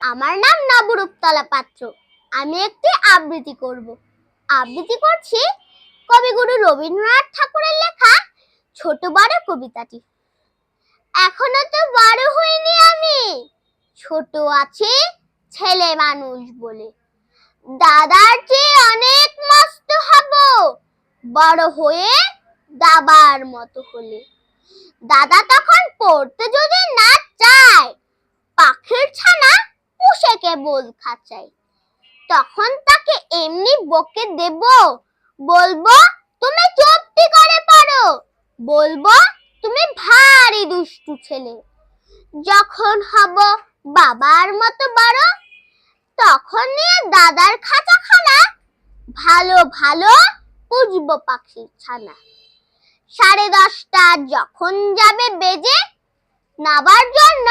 আমার নাম নবরূপতলা পাত্র। আমি একটি আবৃত্তি করব। আবৃত্তি করছি কবিগুরু রবীন্দ্রনাথ ঠাকুরের লেখা ছোট বড় কবিতাটি। এখনো তো বড় হইনি আমি, ছোট আছি ছেলে মানুষ বলে। দাদার চেয়ে অনেক মস্ত হব, বড় হয়ে দাবার মতো হলে। দাদা তখন পড়তে যদি না চায়, পাখির ছানা পুষে কেবল খাঁচায়। তখন তাকে এমনি বকে দেব, বলবো তুমি চুপটি করে পড়ো, বলবো তুমি ভারী দুষ্টু ছেলে। যখন হব বাবার মতো বড়, তখন নিয়ে দাদার খাঁচাখানা ভালো ভালো পুষবো পাখির ছানা। 10:30 যখন যাবে বেজে, নাবার জন্য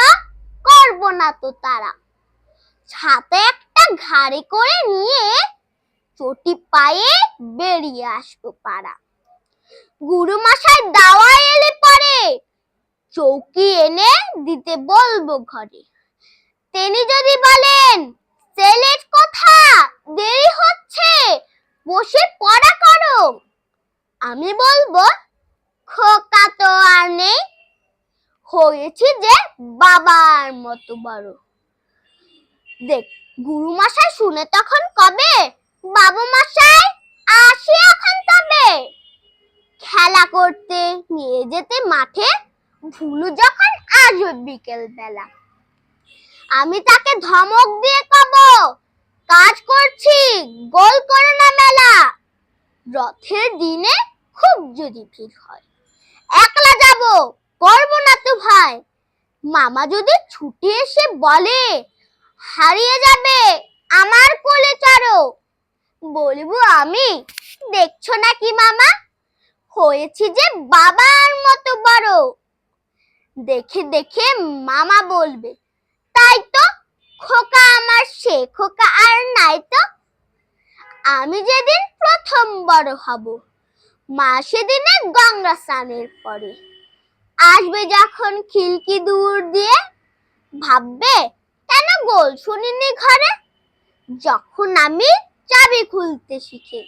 করব না তো তারা। ছাতে একটা ঘাড়ে করে নিয়ে চটি পায়ে বেরিয়ে আসবো পাড়া। গুরুমশাই দাওয়া এলে পরে চৌকি এনে দিতে বলবো ঘরে। তিনি যদি বলেন সেলেট কথা দেরি হচ্ছে, বসে পড়া করো, আমি বলবো খোকা তো আর নেই, হয়েছি যে বাবার মতো বড়। দেখ গুরুমশাই শুনে তখন কবে, বাবু মশাই আসি এখন তবে। খেলা করতে নিয়ে যেতে মাঠে, ভুলু যখন আসবে বিকেল বেলা, আমি তাকে ধমক দিয়ে কব, কাজ করছি গোল করো না মেলা। রথের দিনে খুব যদি ভিড় হয়, একলা যাব করব না তো ভয়। মামা যদি ছুটে এসে বলে হারিয়ে যাবে আমার কোলে চড়ো, বলবো আমি দেখছো না কি মামা, হয়েছি যে বাবার মতো বড়। দেখে দেখে মামা বলবে তাই তো, খোকা আমার সে খোকা আর নাই তো। আমি যেদিন প্রথম বড় হব, মা সেদিনে গঙ্গা স্নানের পরে। আসবে যখন খিলকি দূর দিয়ে, ভাববে কেন গোল শুনিনি ঘরে। যখন আমি চাবি খুলতে শিখে,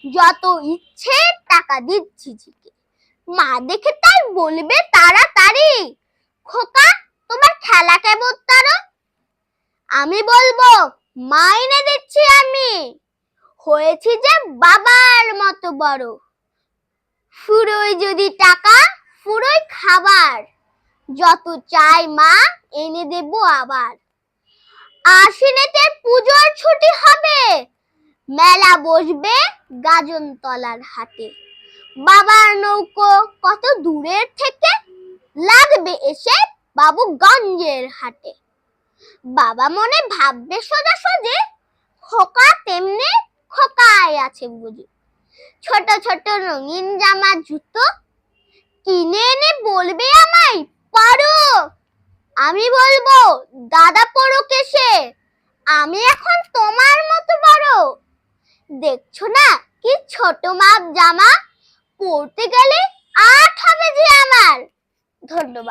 যত ইচ্ছে টাকা দিচ্ছি ঝিকে। মা দেখে তাই বলবে তাড়াতাড়ি, খোকা তোমার খেলা কেমন তারো। আমি বলবো মা এনে দিচ্ছি আমি, হয়েছি যে বাবার মতো বড়। ফুরোয় যদি টাকা ফুরোয় খাবার, যত চাই মা এনে দেব আবার। আশ্বিনেতে পুজোর ছুটি হবে, মেলা বসবে গাজনতলার হাটে। বাবার নৌকো কত দূরের থেকে, লাগবে এসে বাবুগঞ্জের হাটে। বাবা মনে ভাববে সোজা সোজে, খোকা তেমনি খোকায় আছে বুঝি। ছোট ছোট রঙিন জামা জুতো কিনে এনে বলবে আমায় পরো, আমি বলবো দাদা পড়ো কেসে, আমি এখন তোমার মতো বড়। দেখছো না কি ছোট মাপ জামা, পড়তে গেলে 8 হবে যে আমার। ধন্যবাদ।